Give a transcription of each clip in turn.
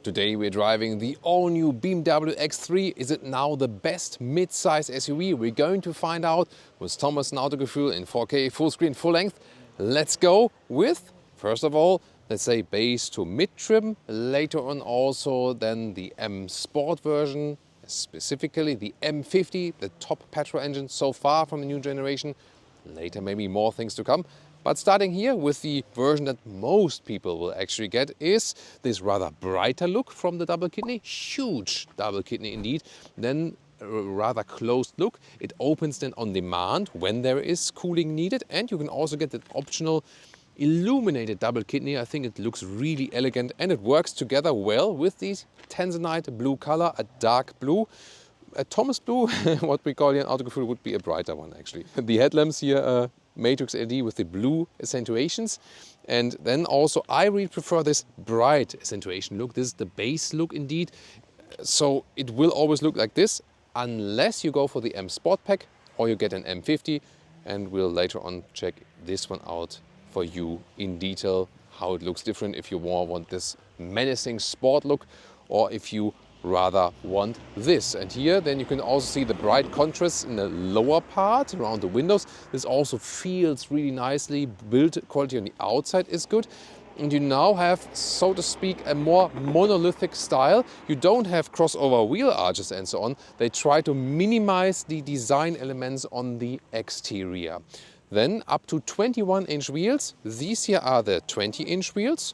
Today we're driving the all-new BMW X3. Is it now the best mid-size SUV? We're going to find out with Thomas and Autogefühl in 4K, full screen, full length. Let's go with, first of all, let's say base to mid trim. Later on also then the M Sport version, specifically the M50, the top petrol engine so far from the new generation. Later maybe more things to come. But starting here with the version that most people will actually get is this rather brighter look from the double kidney, huge double kidney indeed, then a rather closed look. It opens then on demand when there is cooling needed, and you can also get the optional illuminated double kidney. I think it looks really elegant and it works together well with the Tanzanite Blue color, a dark blue. A Thomas Blue, what we call here in Autogefühl, would be a brighter one actually. The headlamps here matrix LED with the blue accentuations, and then also I really prefer this bright accentuation look. This is the base look indeed, so it will always look like this unless you go for the M Sport pack or you get an M50, and we'll later on check this one out for you in detail, how it looks different if you more want this menacing sport look or if you rather want this. And here then you can also see the bright contrast in the lower part around the windows. This also feels really nicely. Build quality on the outside is good. And you now have, so to speak, a more monolithic style. You don't have crossover wheel arches and so on. They try to minimize the design elements on the exterior. Then up to 21-inch wheels. These here are the 20-inch wheels.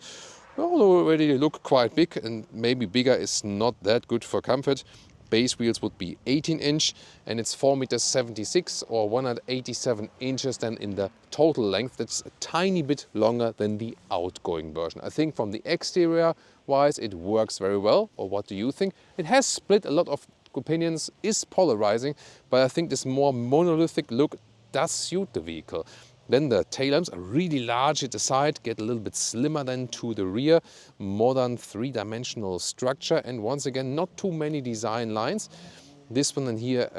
Well, they already look quite big, and maybe bigger is not that good for comfort. Base wheels would be 18-inch, and it's 4.76 m or 187 inches then in the total length. That's a tiny bit longer than the outgoing version. I think from the exterior wise it works very well. Or what do you think? It has split a lot of opinions, is polarizing, but I think this more monolithic look does suit the vehicle. Then the tail lamps are really large at the side, get a little bit slimmer than to the rear. Modern three-dimensional structure, and once again not too many design lines. This one and here,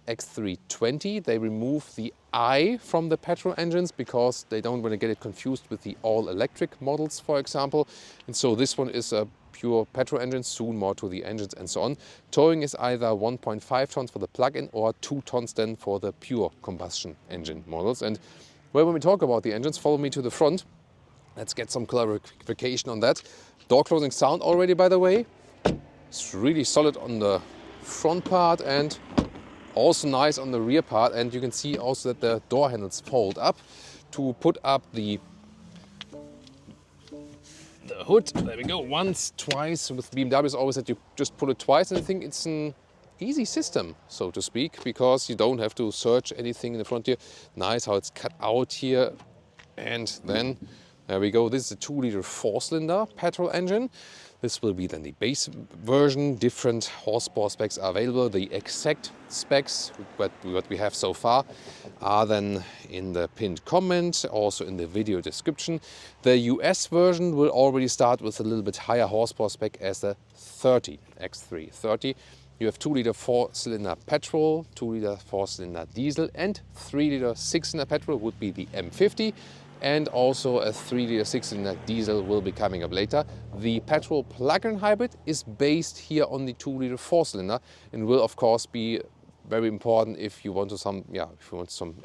X320, they remove the I from the petrol engines because they don't want to get it confused with the all-electric models, for example. And so this one is a pure petrol engine, soon more to the engines and so on. Towing is either 1.5 tons for the plug-in or 2 tons then for the pure combustion engine models. And well, when we talk about the engines, follow me to the front. Let's get some clarification on that. Door closing sound already, by the way. It's really solid on the front part and also nice on the rear part. And you can see also that the door handles fold up to put up the hood. There we go, once, twice. With BMW it's always that you just pull it twice, and I think it's an easy system, so to speak, because you don't have to search anything in the front here. Nice how it's cut out here. And then there we go. This is a 2-liter 4-cylinder petrol engine. This will be then the base version. Different horsepower specs are available. The exact specs, what we have so far, are then in the pinned comment, also in the video description. The US version will already start with a little bit higher horsepower spec as the 30 X3 30. You have 2-liter 4-cylinder petrol, 2-liter 4-cylinder diesel, and 3-liter 6-cylinder petrol would be the M50. And also a 3-liter 6-cylinder diesel will be coming up later. The petrol plug-in hybrid is based here on the 2-liter 4-cylinder and will of course be very important if you want to some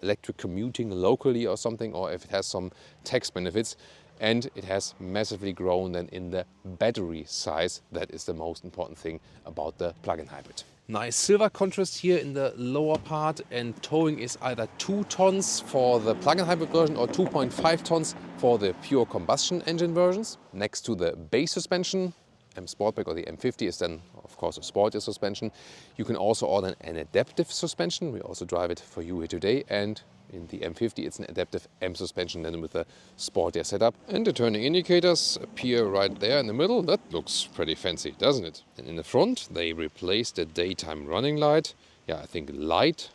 electric commuting locally or something, or if it has some tax benefits. And it has massively grown then in the battery size. That is the most important thing about the plug-in hybrid. Nice silver contrast here in the lower part, and towing is either 2 tons for the plug-in hybrid version or 2.5 tons for the pure combustion engine versions. Next to the base suspension, M Sportback or the M50 is then of course a sportier suspension. You can also order an adaptive suspension. We also drive it for you here today, and in the M50 it's an adaptive M suspension then with a sportier setup. And the turning indicators appear right there in the middle. That looks pretty fancy, doesn't it? And in the front they replaced the daytime running light. Yeah, I think light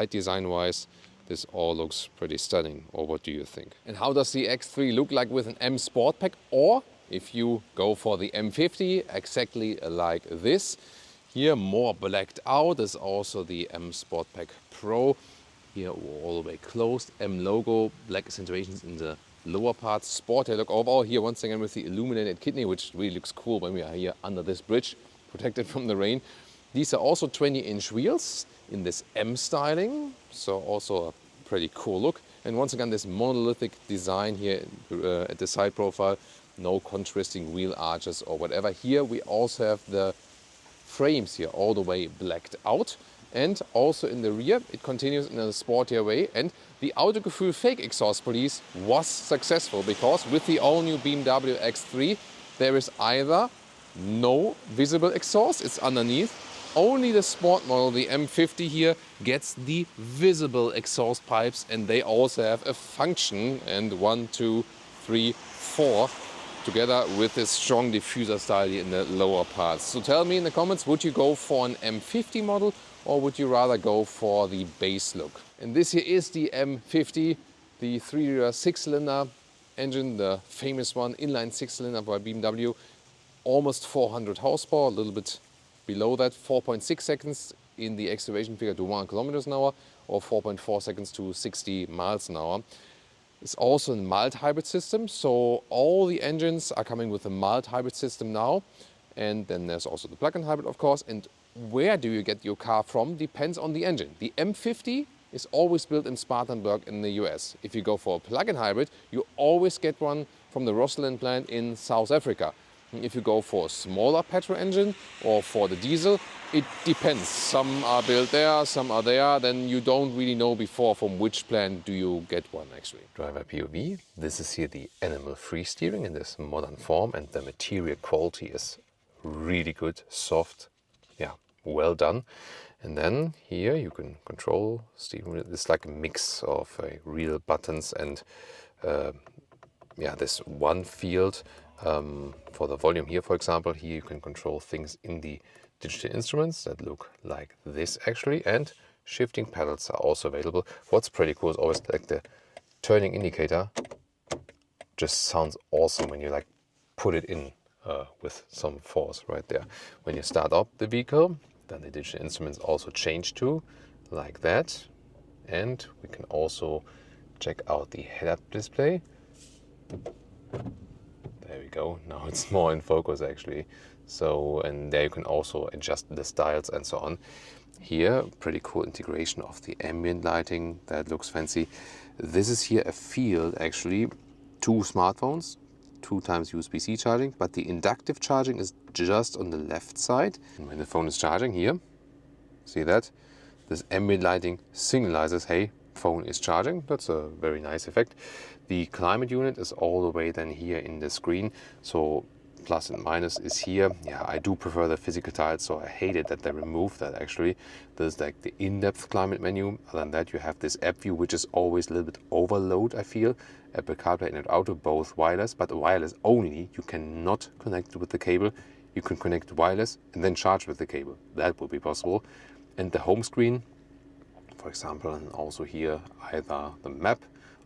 design wise, this all looks pretty stunning. Or what do you think? And how does the X3 look like with an M Sport pack, or if you go for the M50, exactly like this? Here more blacked out is also the M Sport Pack Pro. Here all the way closed, M logo, black accentuations in the lower parts, sportier look overall. Here once again with the illuminated kidney, which really looks cool when we are here under this bridge, protected from the rain. These are also 20-inch wheels in this M styling, so also a pretty cool look. And once again, this monolithic design here at the side profile, no contrasting wheel arches or whatever. Here we also have the frames here all the way blacked out. And also in the rear, it continues in a sportier way. And the Autogefühl fake exhaust police was successful because with the all-new BMW X3, there is either no visible exhaust, it's underneath. Only the sport model, the M50 here, gets the visible exhaust pipes, and they also have a function. And 1, 2, 3, 4. Together with this strong diffuser style in the lower parts. So tell me in the comments, would you go for an M50 model or would you rather go for the base look? And this here is the M50, the 3-liter 6-cylinder engine, the famous one, inline 6-cylinder by BMW. Almost 400 horsepower, a little bit below that, 4.6 seconds in the acceleration figure to 1 kilometers an hour or 4.4 seconds to 60 miles an hour. It's also a mild hybrid system, so all the engines are coming with a mild hybrid system now. And then there's also the plug-in hybrid, of course. And where do you get your car from depends on the engine. The M50 is always built in Spartanburg in the US. If you go for a plug-in hybrid, you always get one from the Rosslyn plant in South Africa. If you go for a smaller petrol engine or for the diesel, it depends. Some are built there, some are there. Then you don't really know before from which plant do you get one actually. Driver POV. This is here the animal-free steering in this modern form, and the material quality is really good, soft, yeah, well done. And then here you can control steering wheel. It's like a mix of real buttons and yeah, this one field. For the volume here, for example, here you can control things in the digital instruments that look like this actually, and shifting pedals are also available. What's pretty cool is always like the turning indicator just sounds awesome when you like put it in with some force right there. When you start up the vehicle, then the digital instruments also change to like that, and we can also check out the head-up display. There we go, now it's more in focus actually. So, and there you can also adjust the styles and so on. Here, pretty cool integration of the ambient lighting, that looks fancy. This is here a field actually, 2 smartphones, 2 times USB-C charging, but the inductive charging is just on the left side. And when the phone is charging here, see that? This ambient lighting signalizes, hey, phone is charging. That's a very nice effect. The climate unit is all the way then here in the screen. So plus and minus is here. Yeah, I do prefer the physical tiles, so I hate it that they removed that actually. There's like the in-depth climate menu. Other than that, you have this app view, which is always a little bit overload, I feel. Apple CarPlay and Auto, both wireless, but wireless only. You cannot connect with the cable. You can connect wireless and then charge with the cable. That will be possible. And the home screen, for example, and also here either the map,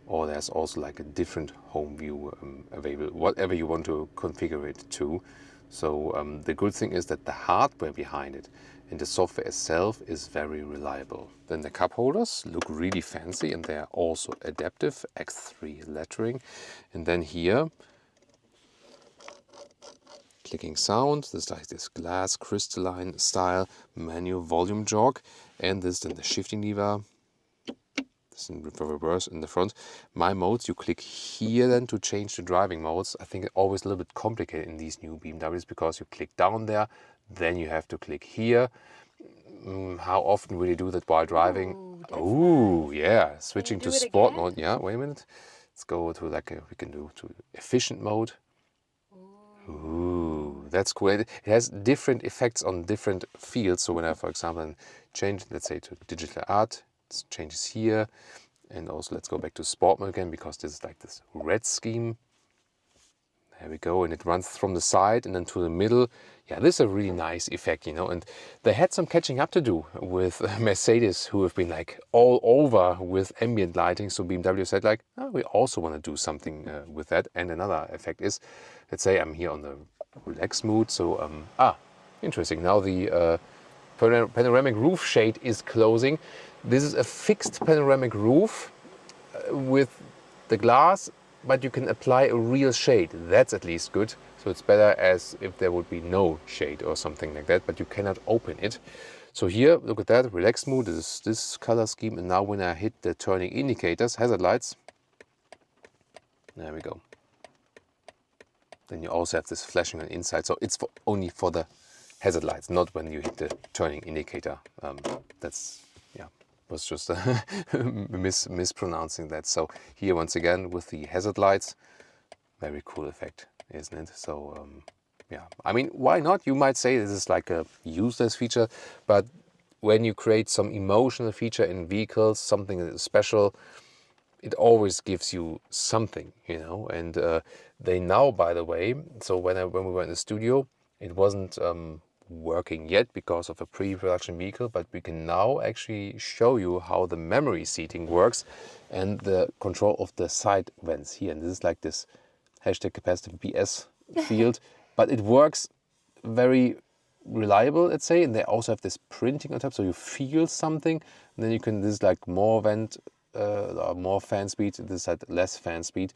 or there's also like a different home view available, whatever you want to configure it to. So the good thing is that the hardware behind it and the software itself is very reliable. Then the cup holders look really fancy, and they are also adaptive, X3 lettering. And then here, clicking sound, this is like this glass crystalline style manual volume jog, and this then the shifting lever. This in reverse in the front. My modes, you click here then to change the driving modes. I think it's always a little bit complicated in these new BMWs because you click down there, then you have to click here. How often will you do that while driving? Oh, nice. Yeah, switching to sport mode. Yeah, wait a minute. Let's go to like we can do to efficient mode. Ooh, that's cool. It has different effects on different fields. So when I, for example, change, let's say to digital art, it changes here. And also let's go back to sport mode again, because this is like this red scheme. There we go, and it runs from the side and then to the middle. Yeah, this is a really nice effect, you know. And they had some catching up to do with Mercedes, who have been like all over with ambient lighting. So BMW said like, oh, we also want to do something with that. And another effect is, let's say I'm here on the relax mood. So, interesting. Now the panoramic roof shade is closing. This is a fixed panoramic roof with the glass but you can apply a real shade. That's at least good. So it's better as if there would be no shade or something like that, but you cannot open it. So here, look at that, relaxed mode, this color scheme. And now when I hit the turning indicators, hazard lights, there we go. Then you also have this flashing on the inside. So it's only for the hazard lights, not when you hit the turning indicator. That's, yeah, was just mispronouncing that. So here once again with the hazard lights, very cool effect, isn't it? So yeah, I mean, why not? You might say this is like a useless feature, but when you create some emotional feature in vehicles, something that is special, it always gives you something, you know. And they now, by the way, so when we were in the studio, it wasn't working yet because of a pre-production vehicle, but we can now actually show you how the memory seating works and the control of the side vents here. And this is like this hashtag capacitive PS field, but it works very reliable, let's say. And they also have this printing on top, so you feel something. And then you can, this is like more vent, more fan speed, this side less fan speed.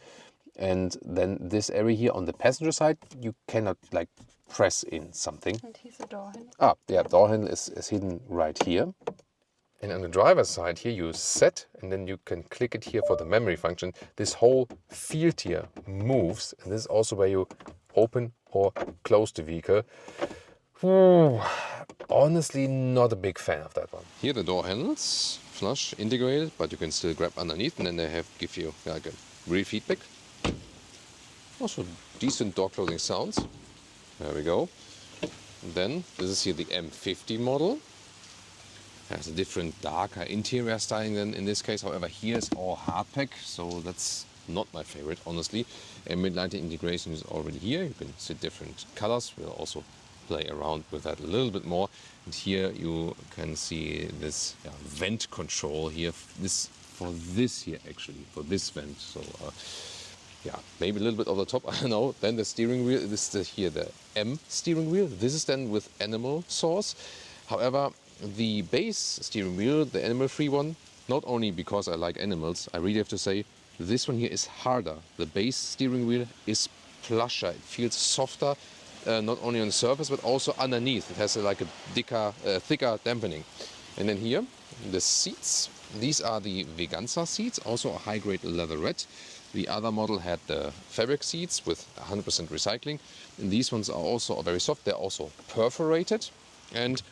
And then this area here on the passenger side, you cannot like press in something. And here's the door handle. Ah, yeah, door handle is hidden right here. And on the driver's side here, you set, and then you can click it here for the memory function. This whole field here moves, and this is also where you open or close the vehicle. Ooh, honestly, not a big fan of that one. Here the door handles, flush, integrated, but you can still grab underneath, and then they give you like a real feedback. Also decent door closing sounds. There we go. And then this is here the M50 model. Has a different darker interior styling than in this case. However, here it's all hardpack, so that's not my favorite, honestly. Ambient lighting integration is already here. You can see different colors. We'll also play around with that a little bit more. And here you can see this vent control here. This for this here actually, for this vent. So yeah, maybe a little bit over the top, I don't know. Then the steering wheel, this is here the M steering wheel. This is then with animal source. However, the base steering wheel, the animal-free one, not only because I like animals, I really have to say, this one here is harder. The base steering wheel is plusher, it feels softer, not only on the surface, but also underneath. It has like a thicker dampening. And then here, the seats, these are the Veganza seats, also a high-grade leatherette. The other model had the fabric seats with 100% recycling. And these ones are also very soft, they're also perforated. And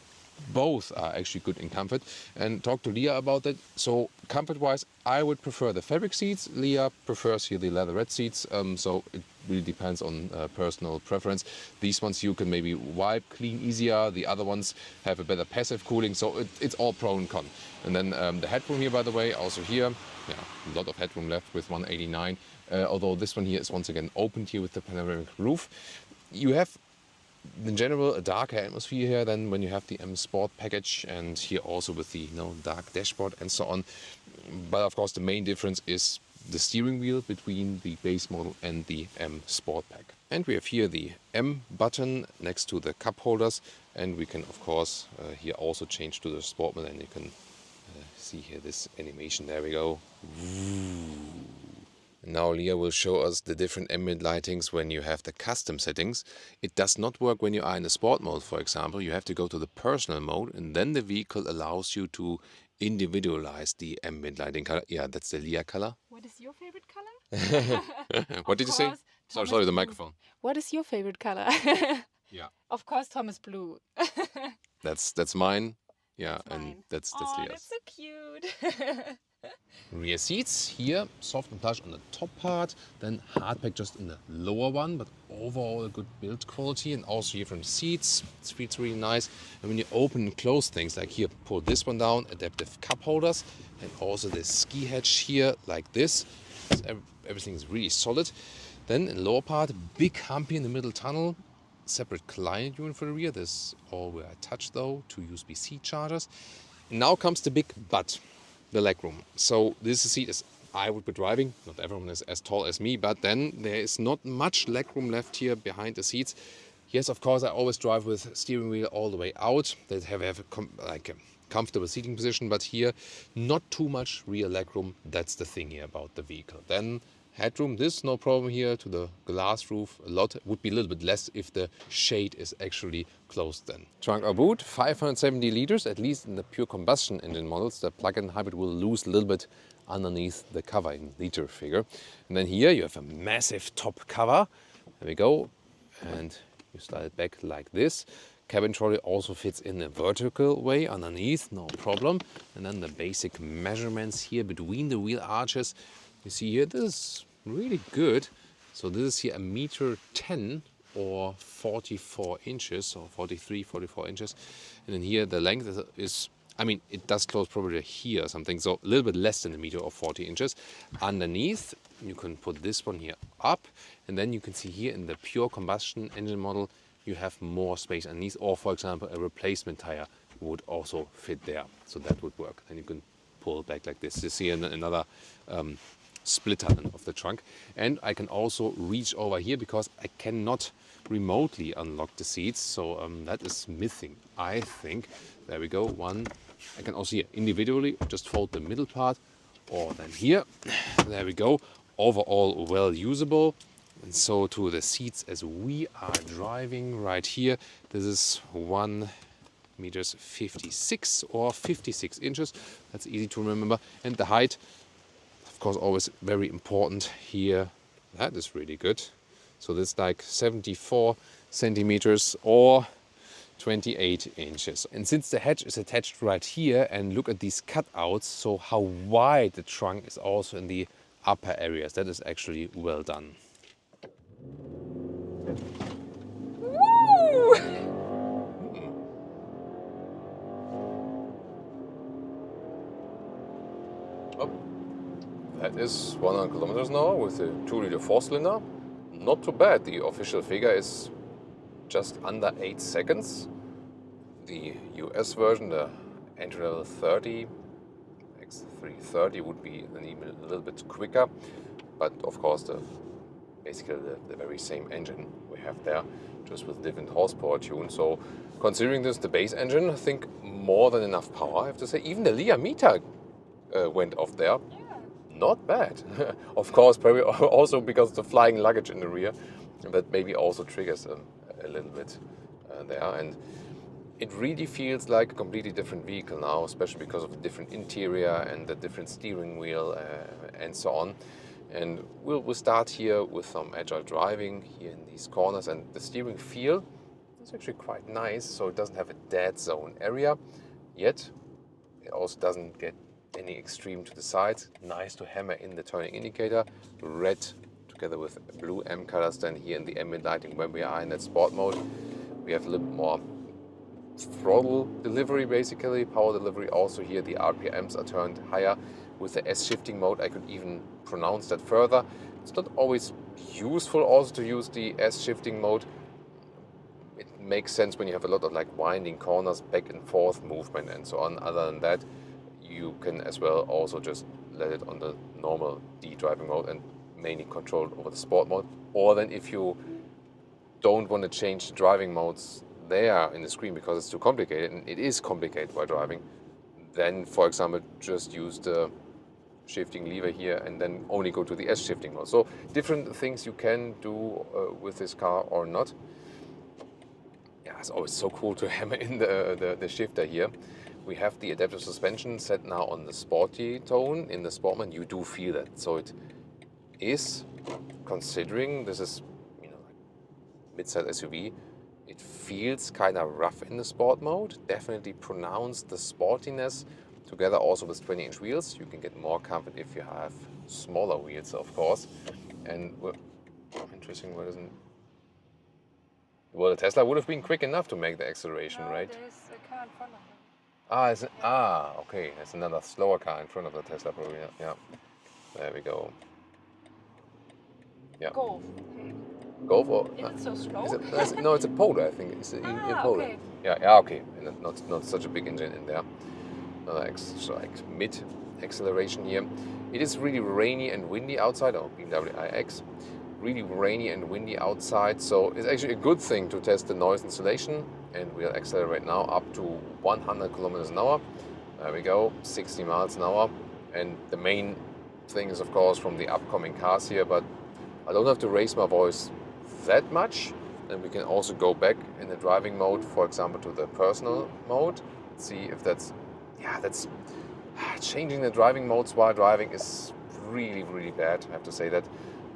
both are actually good in comfort, and talk to Leah about that. So comfort wise, I would prefer the fabric seats. Leah prefers here the leatherette seats, so it really depends on personal preference. These ones you can maybe wipe clean easier, the other ones have a better passive cooling, so it's all pro and con. And then the headroom here, by the way, also here, yeah, a lot of headroom left with 189, although this one here is once again opened here with the panoramic roof. You have in general a darker atmosphere here than when you have the M Sport package, and here also with the dark dashboard and so on. But of course the main difference is the steering wheel between the base model and the M Sport pack. And we have here the M button next to the cup holders, and we can of course here also change to the Sport mode, and you can see here this animation. There we go. Now Leah will show us the different ambient lightings when you have the custom settings. It does not work when you are in the sport mode, for example. You have to go to the personal mode, and then the vehicle allows you to individualize the ambient lighting color. Yeah, that's the Leah color. What is your favorite color? What did you say? Sorry, the microphone. What is your favorite color? Yeah. Of course, Thomas Blue. That's mine. Yeah, that's mine. And that's oh, Leah's. That's so cute. Rear seats here, soft and plush on the top part, then hardpack just in the lower one, but overall a good build quality. And also here from the seats, it feels really nice. And when you open and close things, like here, pull this one down, adaptive cup holders, and also the ski hatch here, like this. Everything is really solid. Then in the lower part, big hump here in the middle tunnel, separate client unit for the rear. This all where I touch though, 2 USB-C chargers. And now comes the big but. The legroom. So this seat is I would be driving. Not everyone is as tall as me, but then there is not much legroom left here behind the seats. Yes, of course, I always drive with steering wheel all the way out. They have a comfortable seating position, but here not too much rear legroom. That's the thing here about the vehicle. Then headroom. This no problem here to the glass roof. A lot would be a little bit less if the shade is actually closed then. Trunk or boot, 570 liters, at least in the pure combustion engine models. The plug-in hybrid will lose a little bit underneath the cover in liter figure. And then here you have a massive top cover. There we go. And you slide it back like this. Cabin trolley also fits in a vertical way underneath, no problem. And then the basic measurements here between the wheel arches. You see here, this is really good. So this is here 1.10 m or 44 inches, so 43, 44 inches. And then here the length is, I mean, it does close probably here or something, so a little bit less than a meter or 40 inches. Underneath, you can put this one here up, and then you can see here in the pure combustion engine model, you have more space underneath, or for example, a replacement tire would also fit there. So that would work. Then you can pull back like this. You see another splitter of the trunk. And I can also reach over here because I cannot remotely unlock the seats. So that is missing, I think. There we go. One. I can also here individually just fold the middle part, or then here. There we go. Overall well usable. And so to the seats as we are driving right here. This is 1.56 m or 56 inches. That's easy to remember. And the height, of course, always very important here. That is really good. So this is like 74 centimeters or 28 inches. And since the hatch is attached right here, and look at these cutouts, so how wide the trunk is also in the upper areas. That is actually well done. Woo! Oh, that is 100 kilometers an hour with a 2-liter 4-cylinder. Not too bad. The official figure is just under 8 seconds. The US version, the entry-level 30, X3 30 would be even a little bit quicker. But of course, basically the very same engine we have there, just with different horsepower tune. So considering this the base engine, I think more than enough power, I have to say. Even the Lear meter went off there. Not bad. Of course, probably also because of the flying luggage in the rear, that maybe also triggers a little bit there. And it really feels like a completely different vehicle now, especially because of the different interior and the different steering wheel and so on. And we'll start here with some agile driving here in these corners, and the steering feel is actually quite nice. So it doesn't have a dead zone area, yet it also doesn't get any extreme to the sides. Nice to hammer in the turning indicator, red together with blue M colors. Then here in the ambient lighting, when we are in that sport mode, we have a little bit more throttle delivery, basically power delivery. Also here the RPMs are turned higher. With the S shifting mode, I could even pronounce that further. It's not always useful also to use the S shifting mode. It makes sense when you have a lot of like winding corners, back and forth movement and so on. Other than that, you can as well also just let it on the normal D driving mode and mainly control over the sport mode. Or then if you don't want to change the driving modes there in the screen because it's too complicated, and it is complicated while driving, then for example just use the shifting lever here and then only go to the S shifting mode. So different things you can do with this car or not. Yeah, it's always so cool to hammer in the shifter here. We have the adaptive suspension set now on the sporty tone. In the Sportman you do feel that. So it is, considering this is, you know, like mid-size SUV, it feels kind of rough in the sport mode. Definitely pronounced the sportiness. Together also with 20-inch wheels, you can get more comfort if you have smaller wheels, of course. And interesting, what isn't? Well, the Tesla would have been quick enough to make the acceleration, right? There's a car in front of him. Okay. There's another slower car in front of the Tesla, probably. Yeah. There we go. Yeah. Golf. Golf or? Is it so slow? No, it's a Polo. I think it's a Polo. Okay. Yeah. Okay. And not such a big engine in there. So like mid acceleration here. It is really rainy and windy outside. Oh, BMW iX. Really rainy and windy outside, so it's actually a good thing to test the noise insulation. And we'll accelerate now up to 100 kilometers an hour. There we go, 60 miles an hour. And the main things, of course, from the upcoming cars here, but I don't have to raise my voice that much. And we can also go back in the driving mode, for example, to the personal mode. See if that's changing the driving modes while driving is really, really bad. I have to say that.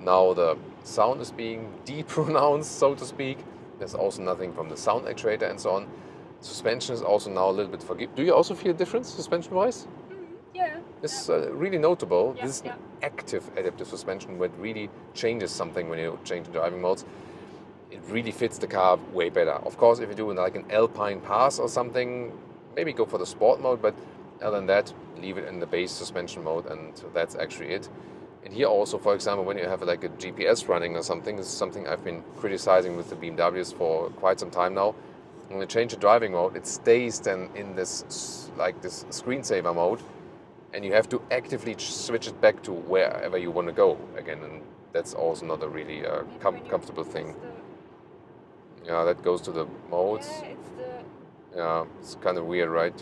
Now the sound is being de-pronounced, so to speak. There's also nothing from the sound actuator and so on. Suspension is also now a little bit forgiving. Do you also feel a difference suspension-wise? Yeah. It's really notable. Yeah, This is yeah. an active adaptive suspension where it really changes something when you change the driving modes. It really fits the car way better. Of course, if you do like an Alpine pass or something, maybe go for the sport mode, but other than that, leave it in the base suspension mode, and that's actually it. And here also, for example, when you have like a GPS running or something, this is something I've been criticizing with the BMWs for quite some time now. When you change the driving mode, it stays then in this like this screensaver mode, and you have to actively switch it back to wherever you want to go again, and that's also not a really comfortable thing. Yeah, that goes to the modes. Yeah, it's the Yeah, it's kind of weird, right?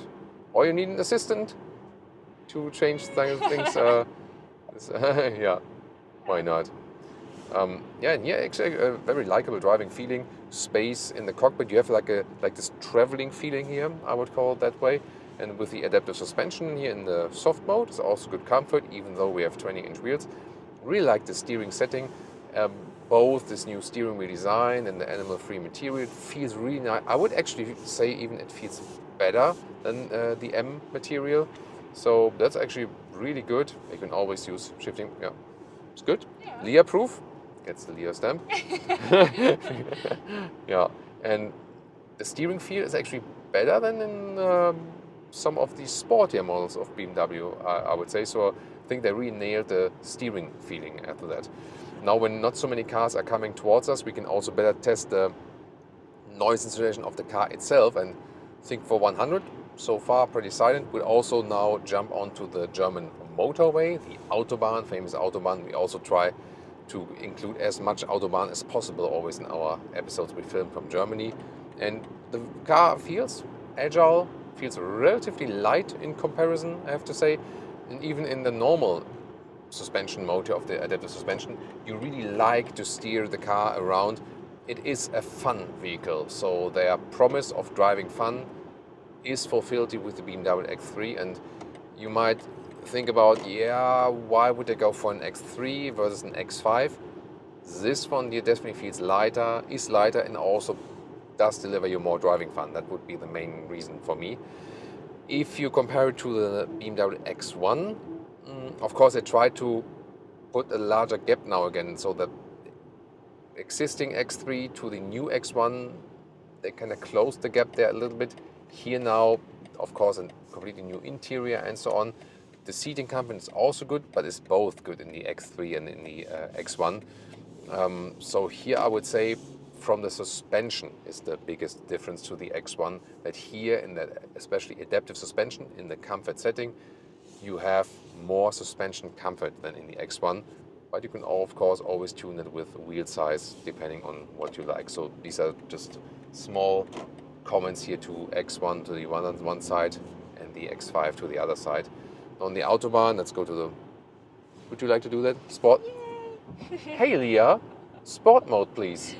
Or you need an assistant to change things. Yeah, why not? Yeah, and here actually a very likable driving feeling. Space in the cockpit. You have like this traveling feeling here, I would call it that way. And with the adaptive suspension here in the soft mode, it's also good comfort, even though we have 20-inch wheels. Really like the steering setting. Both this new steering wheel design and the animal-free material, it feels really nice. I would actually say even it feels better than the M material. So that's actually really good. You can always use shifting. Yeah, it's good. Yeah. Lear proof. Gets the Lear stamp. Yeah, and the steering feel is actually better than in some of the sportier models of BMW, I would say. So I think they really nailed the steering feeling after that. Now, when not so many cars are coming towards us, we can also better test the noise insulation of the car itself. And I think for 100, so far pretty silent. We'll also now jump onto the German motorway, the Autobahn, famous Autobahn. We also try to include as much Autobahn as possible always in our episodes we film from Germany. And the car feels agile, feels relatively light in comparison, I have to say. And even in the normal suspension mode of the adaptive suspension, you really like to steer the car around. It is a fun vehicle, so their promise of driving fun is fulfilled with the BMW X3. And you might think about, yeah, why would they go for an X3 versus an X5? This one here definitely feels lighter, is lighter, and also does deliver you more driving fun. That would be the main reason for me. If you compare it to the BMW X1, of course, they try to put a larger gap now again, so the existing X3 to the new X1, they kind of closed the gap there a little bit. Here now, of course, a completely new interior and so on. The seating comfort is also good, but it's both good in the X3 and in the X1. So here I would say from the suspension is the biggest difference to the X1, that here in the especially adaptive suspension in the comfort setting, you have more suspension comfort than in the X1, but you can of course always tune it with wheel size depending on what you like. So these are just small comments here to X1 to the one side and the X5 to the other side. On the Autobahn, let's go to the... Would you like to do that? Sport? Yay. Hey Leah, sport mode please.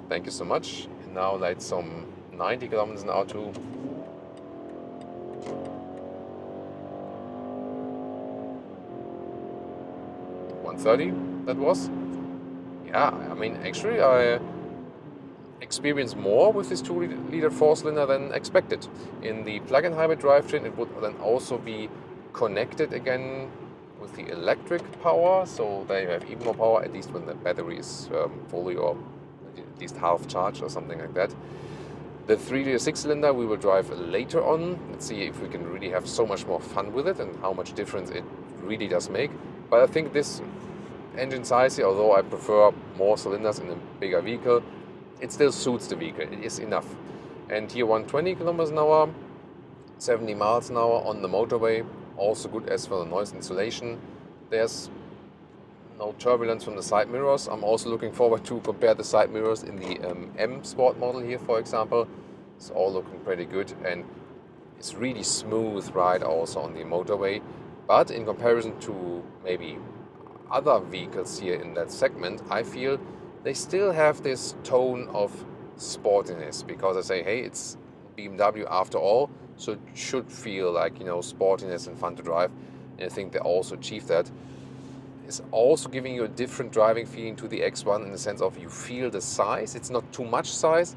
Thank you so much. And now like some 90 kilometers an hour to 130, that was. Yeah, I mean, actually I experienced more with this 2-liter 4-cylinder than expected. In the plug-in hybrid drivetrain, it would then also be connected again with the electric power, so they have even more power, at least when the battery is fully or at least half charged or something like that. The 3-liter 6-cylinder we will drive later on. Let's see if we can really have so much more fun with it and how much difference it really does make. But I think this engine size here, although I prefer more cylinders in a bigger vehicle, it still suits the vehicle. It is enough. And here 120 kilometers an hour, 70 miles an hour on the motorway. Also good as for the noise insulation. There's no turbulence from the side mirrors. I'm also looking forward to compare the side mirrors in the M Sport model here, for example. It's all looking pretty good, and it's really smooth ride also on the motorway. But in comparison to maybe other vehicles here in that segment, I feel they still have this tone of sportiness, because I say, hey, it's BMW after all, so it should feel like, you know, sportiness and fun to drive. And I think they also achieve that. It's also giving you a different driving feeling to the X1 in the sense of you feel the size. It's not too much size,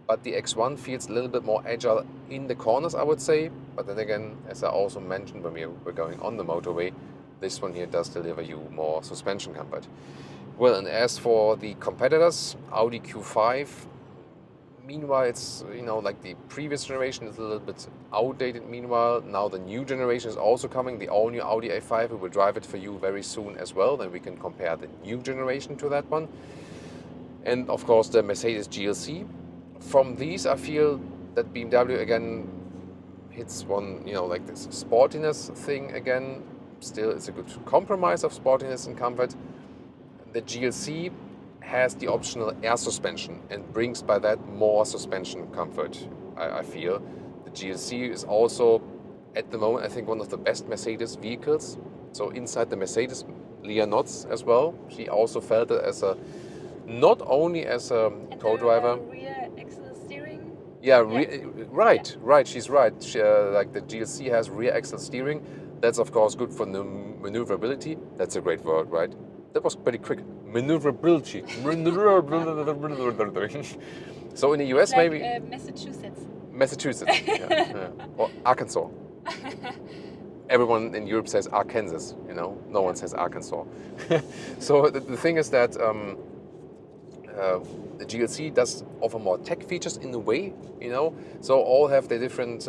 but the X1 feels a little bit more agile in the corners, I would say. But then again, as I also mentioned when we were going on the motorway, this one here does deliver you more suspension comfort. Well, and as for the competitors, Audi Q5, meanwhile, it's, you know, like the previous generation is a little bit outdated. Meanwhile, now the new generation is also coming, the all-new Audi A5. We will drive it for you very soon as well. Then we can compare the new generation to that one. And of course, the Mercedes GLC. From these, I feel that BMW again hits one, you know, like this sportiness thing again. Still, it's a good compromise of sportiness and comfort. The GLC has the optional air suspension and brings by that more suspension comfort, I feel. The GLC is also, at the moment, I think one of the best Mercedes vehicles. So inside the Mercedes, Leah nods as well. She also felt it as a, not only as a co-driver. Rear axle steering. Yeah, right, she's right. She, like the GLC has rear axle steering. That's of course good for the maneuverability. That's a great word, right? That was pretty quick. Maneuverability. So in the US, like, maybe Massachusetts. yeah. Or Arkansas. Everyone in Europe says Arkansas, you know. No one says Arkansas. So the thing is that the GLC does offer more tech features in a way, you know. So all have their different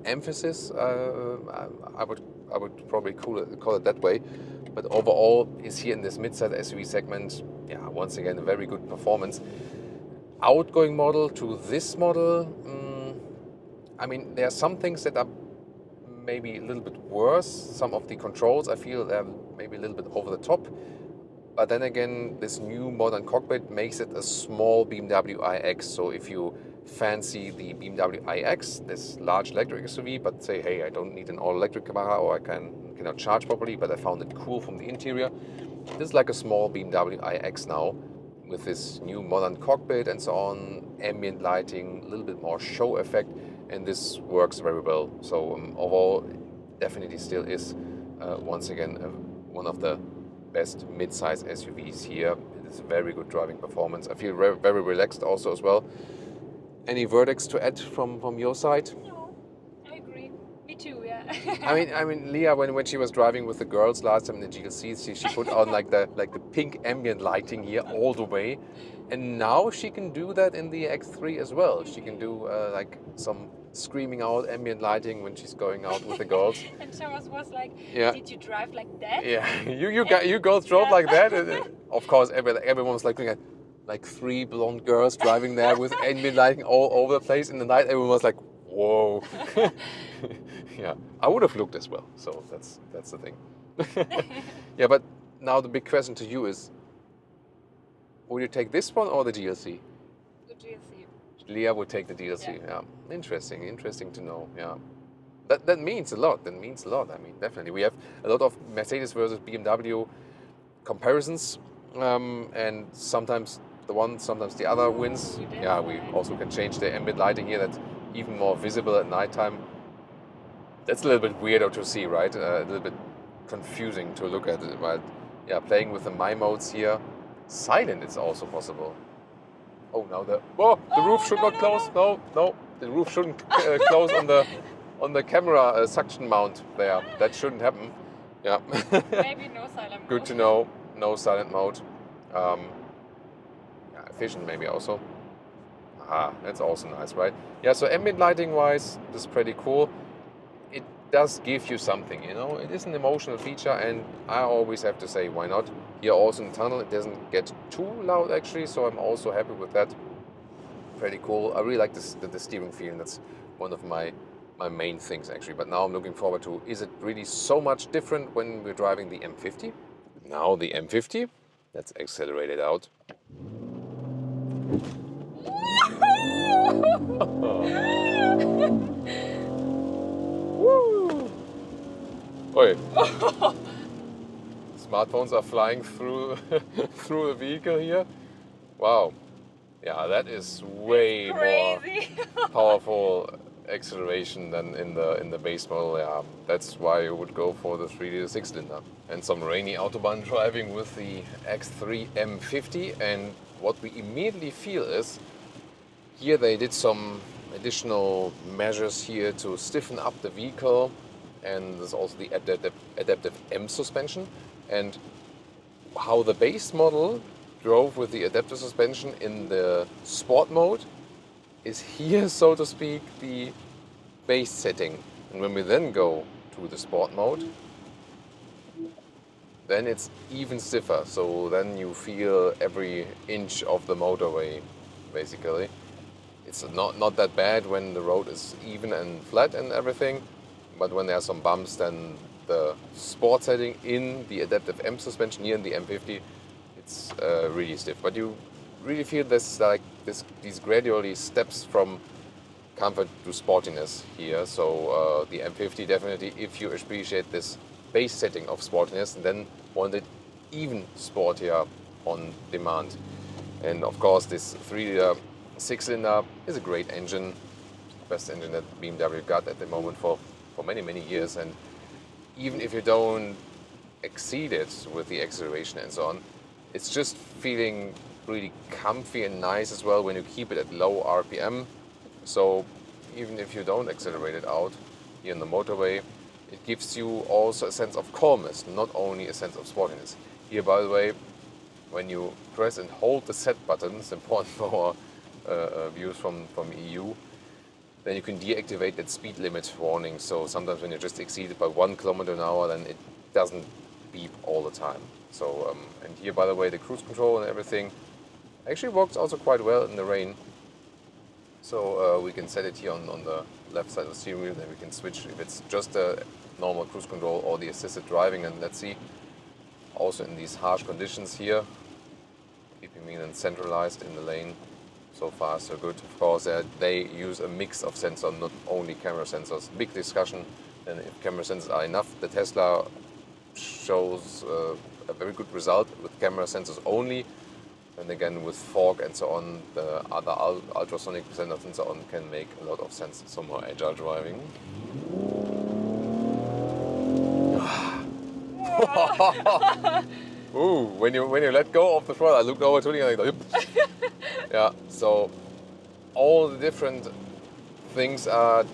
emphasis. I would probably call it that way. But overall, is here in this mid-size SUV segment, yeah, once again, a very good performance. Outgoing model to this model, I mean, there are some things that are maybe a little bit worse. Some of the controls, I feel, they're maybe a little bit over the top. But then again, this new modern cockpit makes it a small BMW iX. So if you fancy the BMW iX, this large electric SUV, but say, hey, I don't need an all-electric car, or I cannot charge properly, but I found it cool from the interior. This is like a small BMW iX now, with this new modern cockpit and so on, ambient lighting, a little bit more show effect, and this works very well. So overall, definitely still is, once again, one of the best mid-size SUVs here. It is a very good driving performance. I feel very relaxed also as well. Any verdicts to add from your side? No, I agree. Me too, yeah. I mean, Leah, when she was driving with the girls last time in the GLC, she put on like the pink ambient lighting here all the way, and now she can do that in the X3 as well. She can do like some screaming out ambient lighting when she's going out with the girls. And Thomas was like, yeah. Did you drive like that? Yeah, you girls drove like that. And, of course, everyone was like looking at like three blonde girls driving there with ambient lighting all over the place in the night. Everyone was like, whoa. Yeah, I would have looked as well. So that's the thing. Yeah, but now the big question to you is, would you take this one or the GLC? The GLC. Leah would take the GLC. Yeah. Interesting to know. Yeah, that means a lot. I mean, definitely we have a lot of Mercedes versus BMW comparisons, and sometimes the one, sometimes the other wins. Yeah, we also can change the ambient lighting here. That's even more visible at nighttime. That's a little bit weirder to see, right? A little bit confusing to look at it. But yeah, playing with the My modes here, silent is also possible. Oh, now the roof should not close. No, the roof shouldn't close on the camera suction mount there. That shouldn't happen. Yeah. Maybe no silent mode. Good to know. No silent mode. Yeah, efficient maybe also. That's also nice, right? Yeah. So ambient lighting wise, this is pretty cool. It does give you something, you know. It is an emotional feature, and I always have to say, why not? Here also in the tunnel, it doesn't get too loud actually, so I'm also happy with that. Pretty cool. I really like the steering feeling. That's one of my main things actually. But now I'm looking forward to, is it really so much different when we're driving the M50? Now the M50. Let's accelerate it out. Woo! Oi. Smartphones are flying through through the vehicle here. Wow. Yeah, that is way more Crazy. powerful acceleration than in the base model. Yeah, that's why you would go for the 3-liter 6-cylinder. And some rainy Autobahn driving with the X3 M50, and what we immediately feel is here they did some additional measures here to stiffen up the vehicle, and there's also the adaptive M suspension, and how the base model drove with the adaptive suspension in the sport mode is here, so to speak, the base setting. And when we then go to the sport mode, then it's even stiffer. So then you feel every inch of the motorway, basically. It's not that bad when the road is even and flat and everything, but when there are some bumps, then the sport setting in the adaptive M suspension here in the M50, it's really stiff. But you really feel these gradually steps from comfort to sportiness here. So the M50 definitely, if you appreciate this base setting of sportiness, then want it even sportier on demand. And of course, this 3-liter 6-cylinder is a great engine, best engine that BMW got at the moment for many years. And even if you don't exceed it with the acceleration and so on, it's just feeling really comfy and nice as well when you keep it at low RPM. So even if you don't accelerate it out here in the motorway, it gives you also a sense of calmness, not only a sense of sportiness. Here, by the way, when you press and hold the set button, it's important for our views from EU, then you can deactivate that speed limit warning. So sometimes when you just exceed it by 1 kilometer an hour, then it doesn't beep all the time. So and here, by the way, the cruise control and everything actually works also quite well in the rain. So we can set it here on the left side of the steering wheel, then we can switch if it's just a normal cruise control or the assisted driving. And let's see, also in these harsh conditions here, keeping me then centralized in the lane. So far so good. Of course they use a mix of sensors, not only camera sensors. Big discussion, and if camera sensors are enough. The Tesla shows a very good result with camera sensors only. And again, with fog and so on, the other ultrasonic sensors and so on can make a lot of sense. Some more agile driving. Ooh, when you let go of the throttle, I looked over to you and I go, yeah. So all the different things are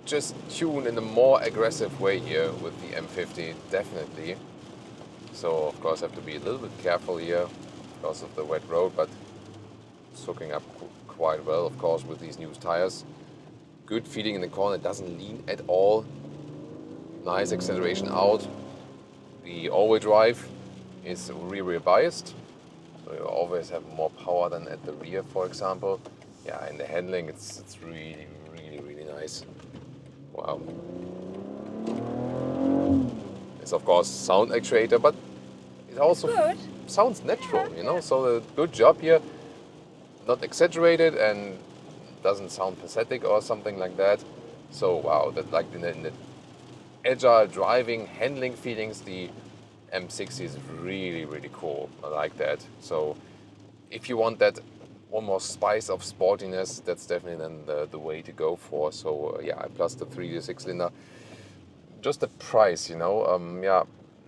just tuned in a more aggressive way here with the M50, definitely. So of course I have to be a little bit careful here because of the wet road, but it's hooking up quite well, of course, with these new tires. Good feeling in the corner, it doesn't lean at all. Nice acceleration out. The all-wheel drive is rear biased, so you always have more power than at the rear, for example. Yeah, and the handling, it's really nice. Wow. It's of course sound actuator, but it also sounds natural, you know. So a good job here, not exaggerated and doesn't sound pathetic or something like that. So wow, that like in the agile driving, handling feelings, the M60 is really cool. I like that. So if you want that one more spice of sportiness, that's definitely then the way to go for. So yeah, plus the 3-liter 6-cylinder. Just the price, you know. Yeah,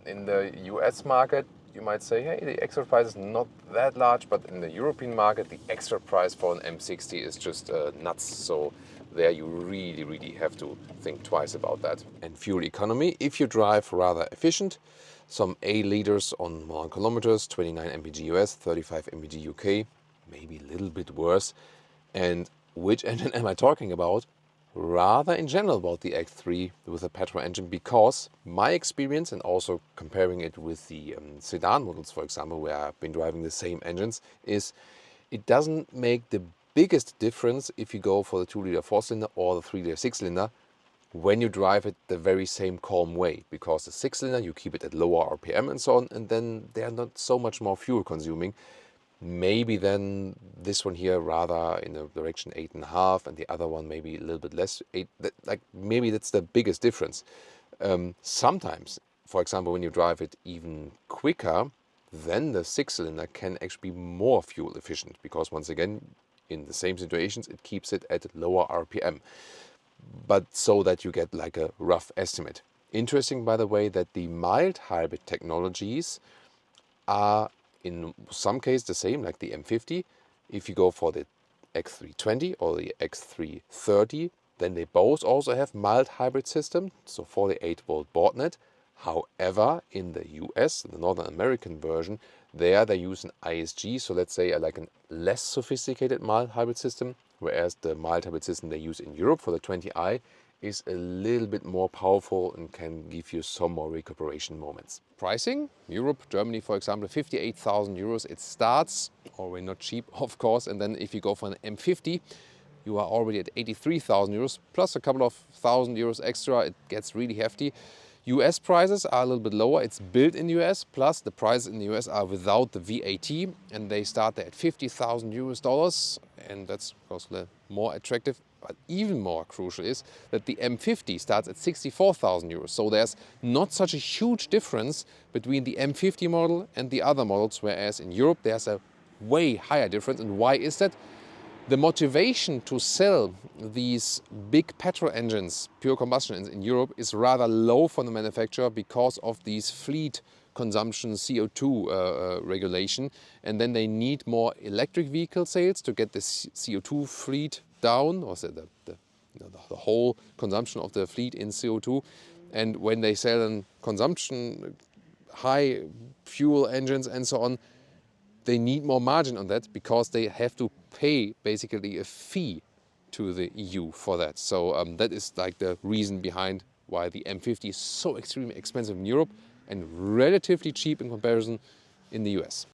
in the US market, you might say, hey, the extra price is not that large, but in the European market, the extra price for an M60 is just nuts. So there you really have to think twice about that. And fuel economy, if you drive rather efficient, some 8 liters on 1 kilometers, 29 mpg US, 35 mpg UK, maybe a little bit worse. And which engine am I talking about? Rather in general about the X3 with a petrol engine, because my experience, and also comparing it with the sedan models, for example, where I've been driving the same engines, is it doesn't make the biggest difference if you go for the 2-liter 4-cylinder or the 3-liter 6-cylinder when you drive it the very same calm way, because the 6-cylinder you keep it at lower RPM and so on, and then they are not so much more fuel consuming. Maybe then this one here rather in the direction 8.5, and the other one maybe a little bit less. Maybe that's the biggest difference. Sometimes, for example, when you drive it even quicker, then the six-cylinder can actually be more fuel efficient because once again, in the same situations, it keeps it at lower RPM, but so that you get like a rough estimate. Interesting, by the way, that the mild hybrid technologies are in some cases the same, like the M50. If you go for the X320 or the X330, then they both also have mild hybrid system, so 48-volt board net. However, in the US, the Northern American version, there they use an ISG, so let's say like a less sophisticated mild hybrid system, whereas the mild hybrid system they use in Europe for the 20i is a little bit more powerful and can give you some more recuperation moments. Pricing, Europe, Germany, for example, 58,000 euros. It starts, already not cheap, of course, and then if you go for an M50, you are already at 83,000 euros, plus a couple of thousand euros extra. It gets really hefty. US prices are a little bit lower. It's built in US, plus the prices in the US are without the VAT, and they start there at 50,000 US dollars, and that's of course more attractive. But even more crucial is that the M50 starts at 64,000 euros. So there's not such a huge difference between the M50 model and the other models, whereas in Europe there's a way higher difference. And why is that? The motivation to sell these big petrol engines, pure combustion engines in Europe, is rather low for the manufacturer because of these fleet consumption CO2 regulation. And then they need more electric vehicle sales to get the CO2 fleet down, or the whole consumption of the fleet in CO2. And when they sell in consumption, high fuel engines and so on, they need more margin on that because they have to pay basically a fee to the EU for that. So that is like the reason behind why the M50 is so extremely expensive in Europe and relatively cheap in comparison in the US.